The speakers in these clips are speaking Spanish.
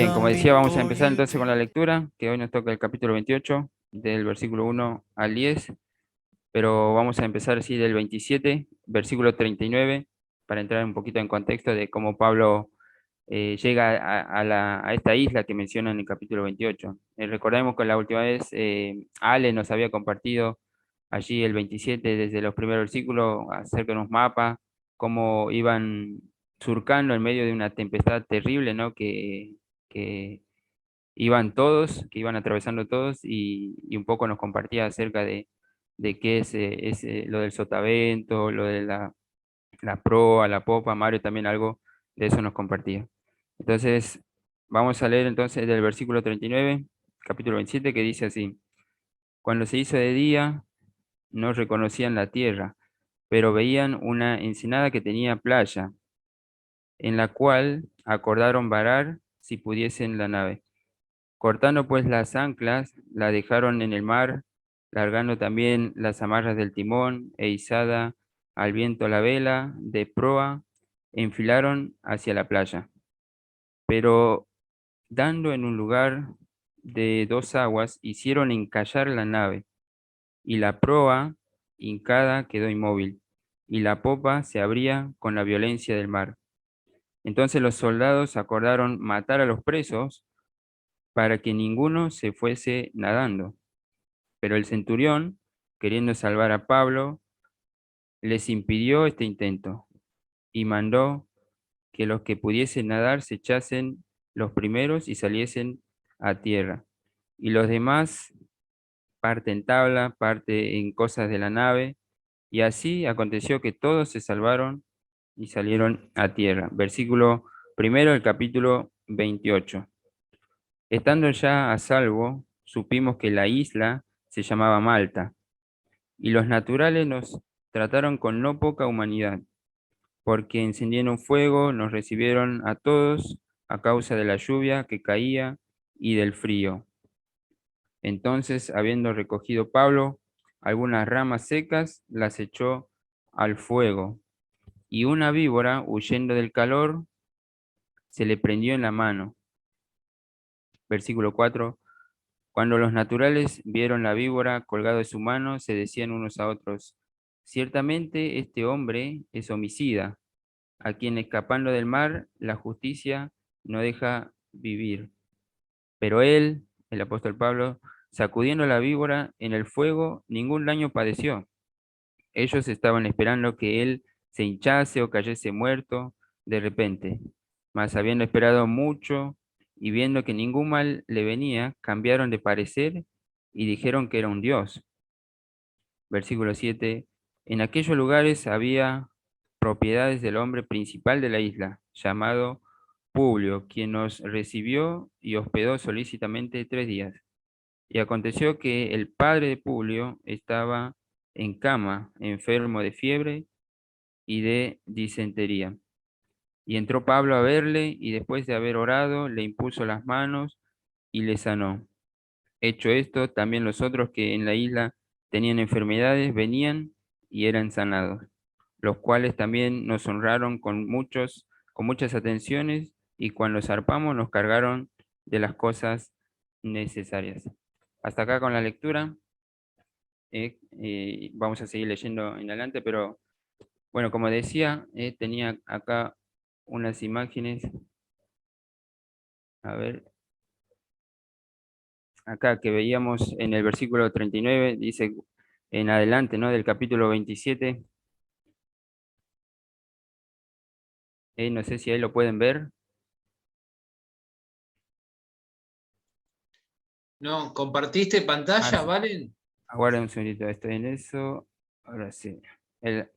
Bien, como decía, vamos a empezar entonces con la lectura, que hoy nos toca el capítulo 28, del versículo 1 al 10, pero vamos a empezar así del 27, versículo 39, para entrar un poquito en contexto de cómo Pablo llega a esta isla que menciona en el capítulo 28. Recordemos que la última vez Ale nos había compartido allí el 27, desde los primeros versículos, acerca de unos mapas, cómo iban surcando en medio de una tempestad terrible, ¿no? Que iban todos, que iban atravesando todos, y un poco nos compartía acerca de qué es lo del sotavento, lo de la proa, la popa. Mario también algo de eso nos compartía. Entonces, vamos a leer entonces del versículo 39, capítulo 27, que dice así: Cuando se hizo de día, no reconocían la tierra, pero veían una ensenada que tenía playa, en la cual acordaron varar si pudiesen la nave. Cortando pues las anclas, la dejaron en el mar, largando también las amarras del timón, e izada al viento la vela de proa, enfilaron hacia la playa. Pero dando en un lugar de dos aguas, hicieron encallar la nave, y la proa, hincada, quedó inmóvil, y la popa se abría con la violencia del mar. Entonces los soldados acordaron matar a los presos para que ninguno se fuese nadando. Pero el centurión, queriendo salvar a Pablo, les impidió este intento y mandó que los que pudiesen nadar se echasen los primeros y saliesen a tierra. Y los demás, parte en tabla, parte en cosas de la nave. Y así aconteció que todos se salvaron y salieron a tierra. Versículo primero del capítulo 28. Estando ya a salvo, supimos que la isla se llamaba Malta, y los naturales nos trataron con no poca humanidad, porque encendieron fuego, nos recibieron a todos a causa de la lluvia que caía y del frío. Entonces, habiendo recogido Pablo algunas ramas secas, las echó al fuego, y una víbora, huyendo del calor, se le prendió en la mano. Versículo 4. Cuando los naturales vieron la víbora colgada de su mano, se decían unos a otros: ciertamente este hombre es homicida, a quien escapando del mar la justicia no deja vivir. Pero él, el apóstol Pablo, sacudiendo la víbora en el fuego, ningún daño padeció. Ellos estaban esperando que él se hinchase o cayese muerto de repente. Mas habiendo esperado mucho y viendo que ningún mal le venía, cambiaron de parecer y dijeron que era un dios. Versículo 7. En aquellos lugares había propiedades del hombre principal de la isla, llamado Publio, quien nos recibió y hospedó solícitamente 3 días. Y aconteció que el padre de Publio estaba en cama, enfermo de fiebre y de disentería. Y entró Pablo a verle, y después de haber orado, le impuso las manos y le sanó. Hecho esto, también los otros que en la isla tenían enfermedades venían y eran sanados, los cuales también nos honraron con muchas atenciones, y cuando zarpamos nos cargaron de las cosas necesarias. Hasta acá con la lectura. Vamos a seguir leyendo en adelante, pero bueno, como decía, tenía acá unas imágenes. A ver, acá que veíamos en el versículo 39, dice en adelante, ¿no? Del capítulo 27. No sé si ahí lo pueden ver. No, ¿compartiste Ah, pantalla, sí. Valen? Aguarden un segundito, estoy en eso. Ahora sí. El-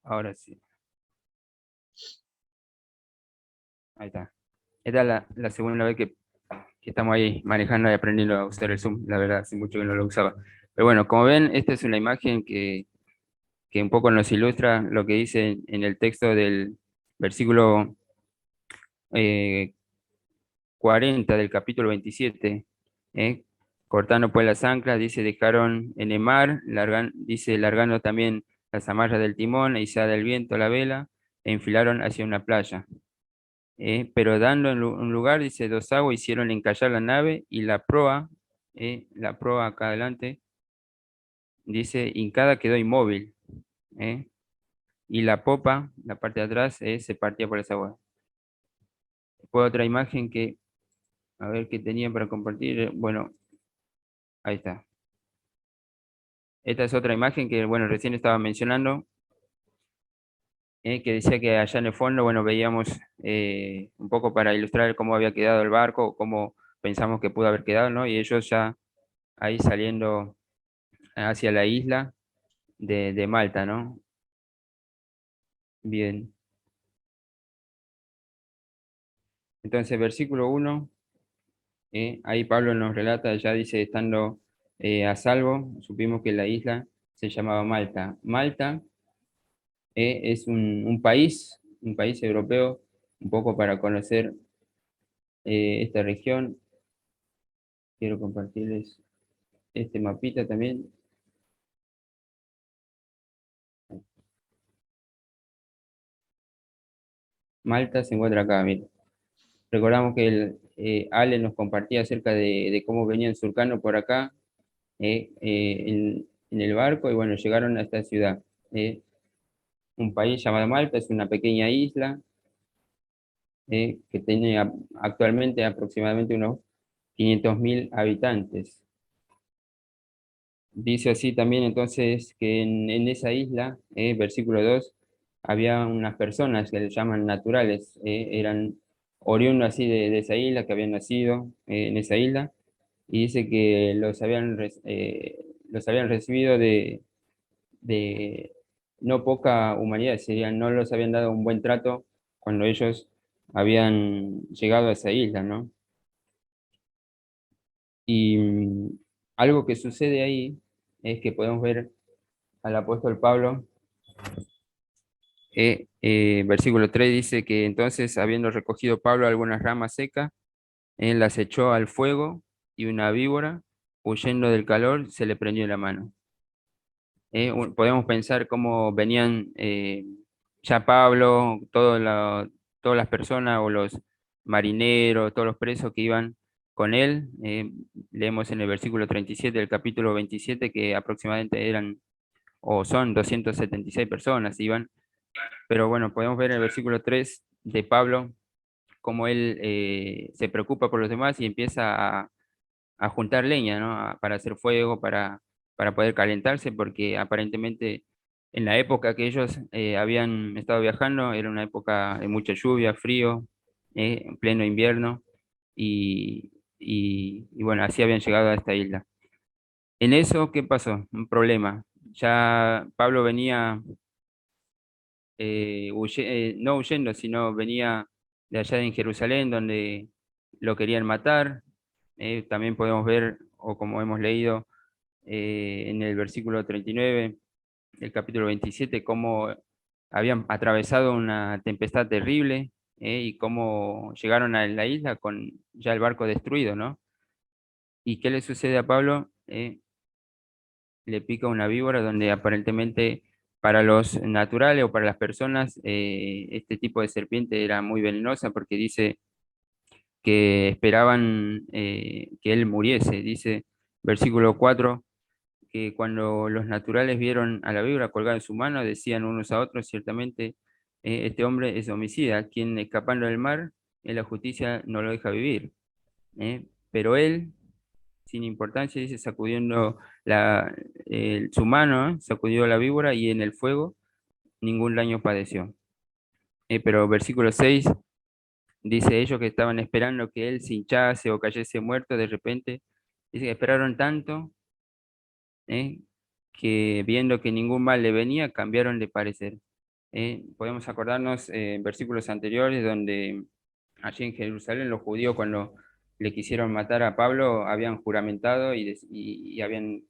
Ahora sí. Ahí está. Esta es la segunda vez que estamos ahí manejando y aprendiendo a usar el Zoom. La verdad, hace mucho que no lo usaba. Pero bueno, como ven, esta es una imagen que un poco nos ilustra lo que dice en el texto del versículo 40 del capítulo 27. ¿eh? Cortando pues las anclas, dice, dejaron en el mar, dice, largando también las amarras del timón, e izada el viento la vela, e enfilaron hacia una playa. pero dando en un lugar, dice, dos aguas hicieron encallar la nave y la proa acá adelante, dice, hincada quedó inmóvil, ¿eh? Y la popa, la parte de atrás, se partía por las aguas. Después otra imagen que, a ver qué tenía para compartir, bueno, ahí está. Esta es otra imagen que, bueno, recién estaba mencionando, que decía que allá en el fondo, bueno, veíamos un poco para ilustrar cómo había quedado el barco, cómo pensamos que pudo haber quedado, ¿no? Y ellos ya ahí saliendo hacia la isla de Malta, ¿no? Bien. Entonces, versículo 1, ahí Pablo nos relata, ya dice, estando a salvo, supimos que la isla se llamaba Malta. Malta es un país europeo, un poco para conocer esta región. Quiero compartirles este mapita también. Malta se encuentra acá, miren. Recordamos que Ale nos compartía acerca de cómo venían surcando por acá en el barco y bueno, llegaron a esta ciudad. Un país llamado Malta, es una pequeña isla que tiene actualmente aproximadamente unos 500.000 habitantes. Dice así también entonces que en esa isla, versículo 2 había unas personas que le llaman naturales, eran oriundos así de esa isla, que habían nacido en esa isla, y dice que los habían recibido de no poca humanidad, serían, no los habían dado un buen trato cuando ellos habían llegado a esa isla, ¿no? Y algo que sucede ahí es que podemos ver al apóstol Pablo, versículo 3 dice que entonces, habiendo recogido Pablo algunas ramas secas, él las echó al fuego y una víbora, huyendo del calor, se le prendió en la mano. Podemos pensar cómo venían ya Pablo, todas las personas o los marineros, todos los presos que iban con él. Leemos en el versículo 37 del capítulo 27 que aproximadamente eran o son 276 personas iban, pero bueno, podemos ver en el versículo 3 de Pablo cómo él se preocupa por los demás y empieza a juntar leña, ¿no? Para hacer fuego, para poder calentarse, porque aparentemente en la época que ellos habían estado viajando era una época de mucha lluvia, frío, en pleno invierno, y bueno, así habían llegado a esta isla. En eso, ¿qué pasó? Un problema. Ya Pablo venía, no huyendo, sino venía de allá en Jerusalén, donde lo querían matar. También podemos ver, o como hemos leído en el versículo 39, el capítulo 27, cómo habían atravesado una tempestad terrible, y cómo llegaron a la isla con ya el barco destruido, ¿no? ¿Y qué le sucede a Pablo? Le pica una víbora donde aparentemente para los naturales o para las personas este tipo de serpiente era muy venenosa porque dice que esperaban que él muriese. Dice versículo 4 que cuando los naturales vieron a la víbora colgada en su mano, decían unos a otros, ciertamente, este hombre es homicida, quien escapando del mar, en la justicia no lo deja vivir. Pero él, sin importancia, dice, sacudiendo su mano, sacudió la víbora y en el fuego ningún daño padeció. Pero versículo 6 dice, ellos que estaban esperando que él se hinchase o cayese muerto, de repente, dice que esperaron tanto, ¿eh? Que viendo que ningún mal le venía, cambiaron de parecer. Podemos acordarnos en versículos anteriores donde allí en Jerusalén los judíos cuando le quisieron matar a Pablo habían juramentado y habían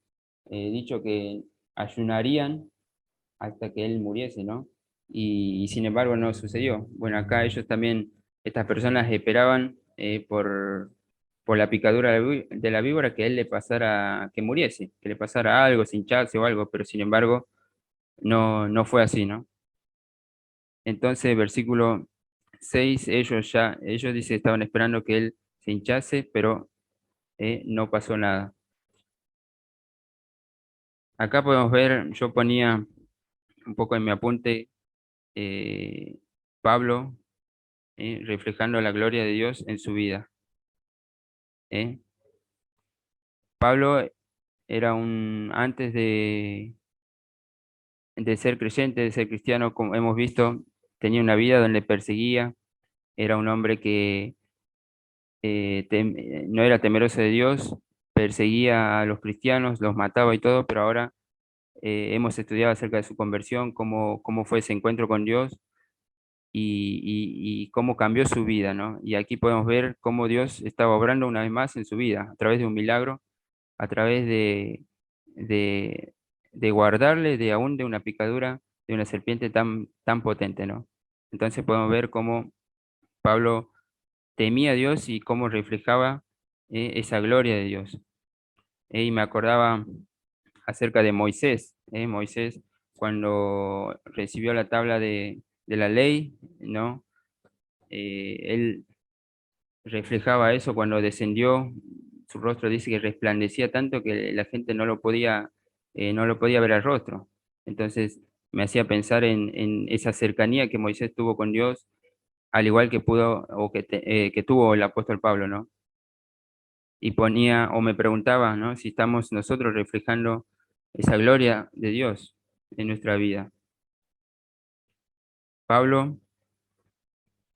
dicho que ayunarían hasta que él muriese, ¿no? Y sin embargo no sucedió. Bueno, acá ellos también, estas personas esperaban por la picadura de la víbora que él le pasara, que muriese, que le pasara algo, se hinchase o algo, pero sin embargo no fue así, ¿no? Entonces, versículo 6, ellos dice, estaban esperando que él se hinchase, pero no pasó nada. Acá podemos ver, yo ponía un poco en mi apunte, eh, Pablo reflejando la gloria de Dios en su vida. ¿eh? Pablo era antes de ser creyente, de ser cristiano, como hemos visto, tenía una vida donde perseguía, era un hombre que no era temeroso de Dios, perseguía a los cristianos, los mataba y todo, pero ahora hemos estudiado acerca de su conversión, cómo fue ese encuentro con Dios y cómo cambió su vida, ¿no? Y aquí podemos ver cómo Dios estaba obrando una vez más en su vida, a través de un milagro, a través de, de guardarle aún de una picadura de una serpiente tan potente, ¿no? Entonces podemos ver cómo Pablo temía a Dios y cómo reflejaba esa gloria de Dios. Y me acordaba acerca de Moisés, Moisés cuando recibió la tabla de la ley, ¿no? Él reflejaba eso cuando descendió, su rostro dice que resplandecía tanto que la gente no lo podía ver al rostro. Entonces me hacía pensar en esa cercanía que Moisés tuvo con Dios, al igual que pudo o que tuvo el apóstol Pablo, ¿no? Y ponía o me preguntaba, ¿no? Si estamos nosotros reflejando esa gloria de Dios en nuestra vida. Pablo,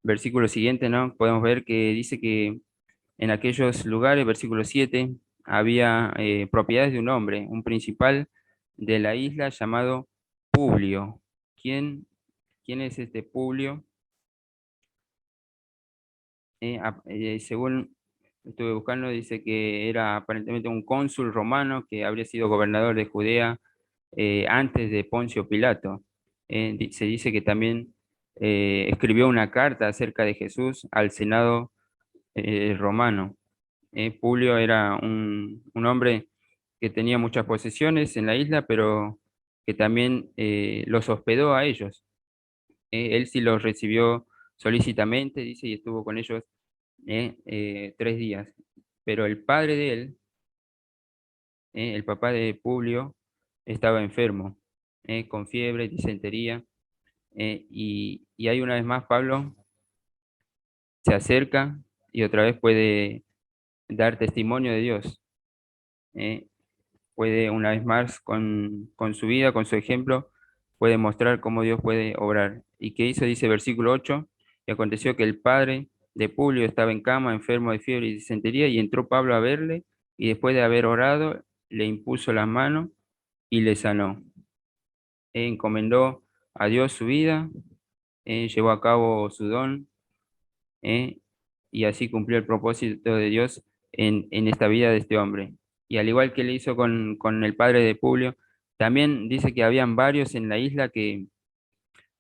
versículo siguiente, ¿no? Podemos ver que dice que en aquellos lugares, versículo 7, había propiedades de un hombre, un principal de la isla llamado Publio. ¿Quién es este Publio? Según estuve buscando, dice que era aparentemente un cónsul romano que habría sido gobernador de Judea antes de Poncio Pilato. Se dice que también escribió una carta acerca de Jesús al Senado romano. Publio era un hombre que tenía muchas posesiones en la isla, pero que también los hospedó a ellos. Él sí los recibió solícitamente, dice, y estuvo con ellos 3 días. Pero el padre de él, el papá de Publio, estaba enfermo, con fiebre, disentería, y ahí una vez más Pablo se acerca y otra vez puede dar testimonio de Dios. eh, Puede una vez más con su vida, con su ejemplo, puede mostrar cómo Dios puede obrar. ¿Y qué hizo? Dice versículo 8, y aconteció que el padre de Publio estaba en cama, enfermo de fiebre y disentería, y entró Pablo a verle, y después de haber orado, le impuso las manos y le sanó. Encomendó a Dios su vida, llevó a cabo su don, ¿eh? Y así cumplió el propósito de Dios en esta vida de este hombre. Y al igual que le hizo con el padre de Publio, también dice que habían varios en la isla que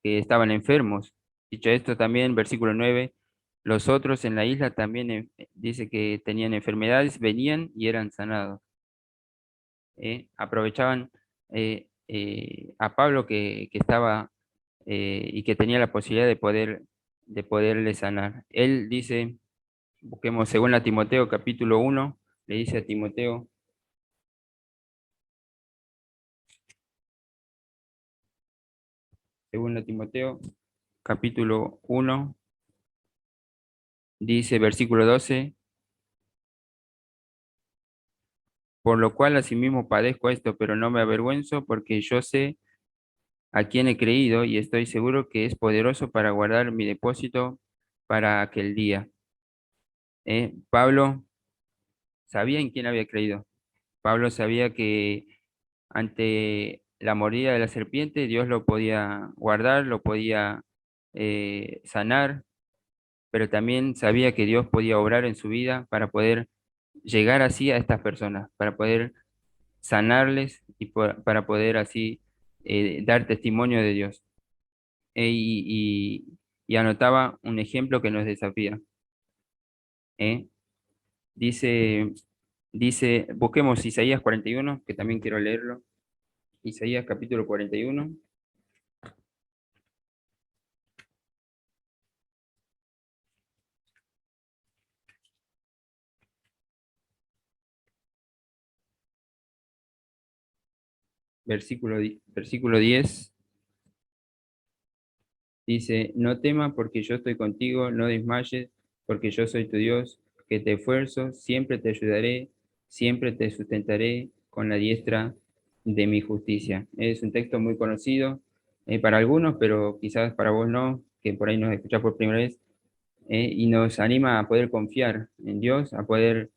estaban enfermos. Dicho esto, también, versículo 9, los otros en la isla también dice que tenían enfermedades, venían y eran sanados. Aprovechaban a Pablo que estaba y que tenía la posibilidad de poderle sanar. Él dice, busquemos según a Timoteo capítulo 1, le dice a Timoteo, según a Timoteo capítulo 1, dice versículo 12, por lo cual asimismo padezco esto, pero no me avergüenzo porque yo sé a quién he creído y estoy seguro que es poderoso para guardar mi depósito para aquel día. Pablo sabía en quién había creído. Pablo sabía que ante la mordida de la serpiente Dios lo podía guardar, lo podía sanar, pero también sabía que Dios podía obrar en su vida para poder llegar así a estas personas, para poder sanarles y para poder así dar testimonio de Dios. Eh, y, y anotaba un ejemplo que nos desafía. ¿eh? Dice, busquemos Isaías 41, que también quiero leerlo. Isaías capítulo 41. versículo 10 dice, no temas porque yo estoy contigo, no desmayes porque yo soy tu Dios, que te esfuerzo, siempre te ayudaré, siempre te sustentaré con la diestra de mi justicia. Es un texto muy conocido para algunos, pero quizás para vos no, que por ahí nos escuchás por primera vez, y nos anima a poder confiar en Dios, a poder,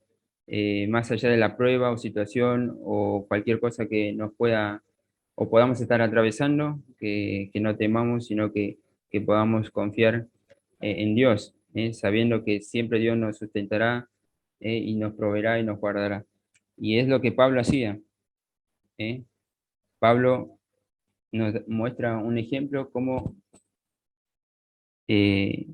más allá de la prueba o situación o cualquier cosa que nos pueda o podamos estar atravesando, que no temamos, sino que podamos confiar en Dios, sabiendo que siempre Dios nos sustentará y nos proveerá y nos guardará. Y es lo que Pablo hacía. ¿eh? Pablo nos muestra un ejemplo eh,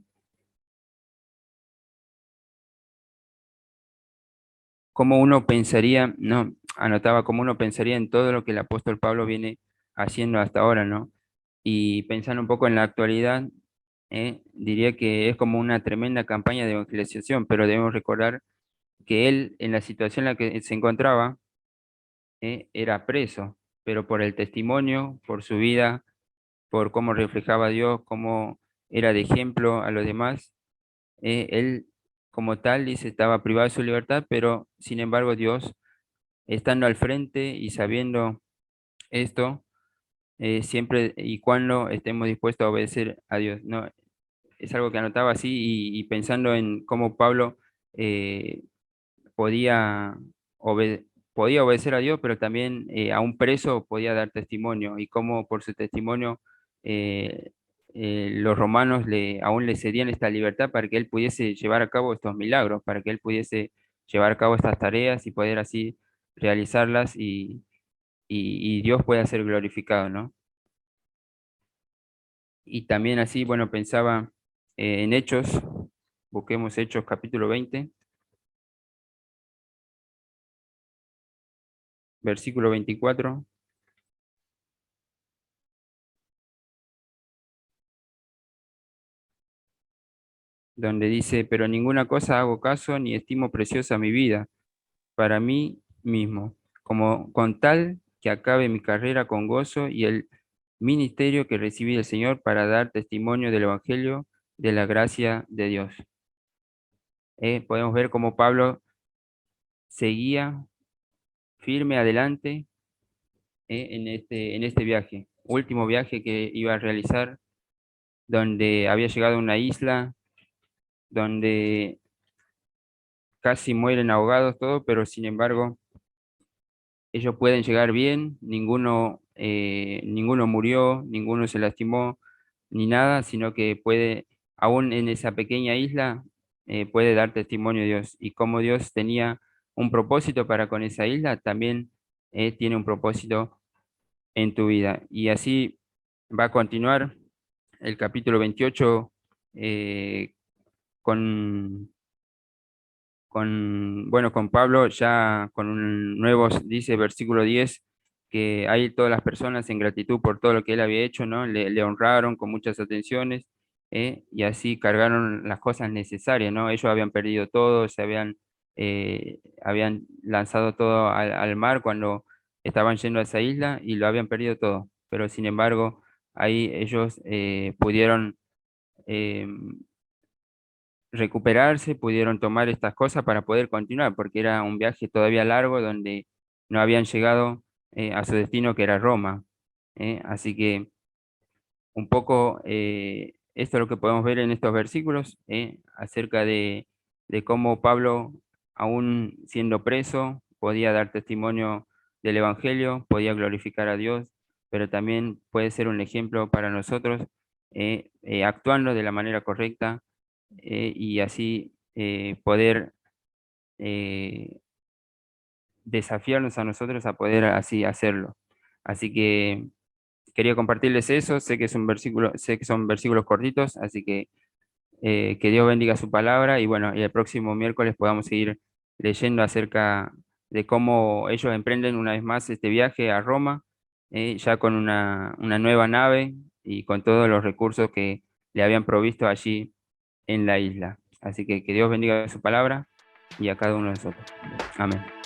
cómo uno pensaría, no, anotaba cómo uno pensaría en todo lo que el apóstol Pablo viene haciendo hasta ahora, ¿no? Y pensando un poco en la actualidad, diría que es como una tremenda campaña de evangelización, pero debemos recordar que él, en la situación en la que se encontraba, era preso, pero por el testimonio, por su vida, por cómo reflejaba a Dios, cómo era de ejemplo a los demás, él como tal dice estaba privado de su libertad, pero sin embargo Dios, estando al frente y sabiendo esto, siempre y cuando estemos dispuestos a obedecer a Dios, ¿no? Es algo que anotaba así y pensando en cómo Pablo eh, podía, podía obedecer a Dios, pero también a un preso podía dar testimonio y cómo por su testimonio eh, los romanos aún le cedían esta libertad para que él pudiese llevar a cabo estos milagros, para que él pudiese llevar a cabo estas tareas y poder así realizarlas y Dios pueda ser glorificado, ¿no? Y también así, bueno, pensaba en Hechos, busquemos Hechos capítulo 20 versículo 24 donde dice, pero ninguna cosa hago caso ni estimo preciosa mi vida para mí mismo, como con tal que acabe mi carrera con gozo y el ministerio que recibí del Señor para dar testimonio del Evangelio de la gracia de Dios. Podemos ver cómo Pablo seguía firme adelante en este viaje, último viaje que iba a realizar, donde había llegado a una isla, donde casi mueren ahogados todos, pero sin embargo ellos pueden llegar bien, ninguno murió, ninguno se lastimó, ni nada, sino que puede, aún en esa pequeña isla, puede dar testimonio de Dios. Y como Dios tenía un propósito para con esa isla, también tiene un propósito en tu vida. Y así va a continuar el capítulo 28 eh, con bueno, con Pablo ya con un nuevo, dice versículo 10 que ahí todas las personas en gratitud por todo lo que él había hecho, ¿no? Le honraron con muchas atenciones, y así cargaron las cosas necesarias, ¿no? Ellos habían perdido todo, habían lanzado todo al mar cuando estaban yendo a esa isla y lo habían perdido todo, pero sin embargo, ahí ellos pudieron eh, recuperarse, pudieron tomar estas cosas para poder continuar, porque era un viaje todavía largo donde no habían llegado a su destino que era Roma. Así que un poco esto es lo que podemos ver en estos versículos acerca de cómo Pablo, aún siendo preso, podía dar testimonio del Evangelio, podía glorificar a Dios, pero también puede ser un ejemplo para nosotros actuando de la manera correcta y así poder eh, desafiarnos a nosotros a poder así hacerlo. Así que quería compartirles eso, sé que es un versículo, sé que son versículos cortitos, así que Dios bendiga su palabra y bueno, y el próximo miércoles podamos seguir leyendo acerca de cómo ellos emprenden una vez más este viaje a Roma, ya con una nueva nave y con todos los recursos que le habían provisto allí en la isla. Así que Dios bendiga su palabra y a cada uno de nosotros. Amén.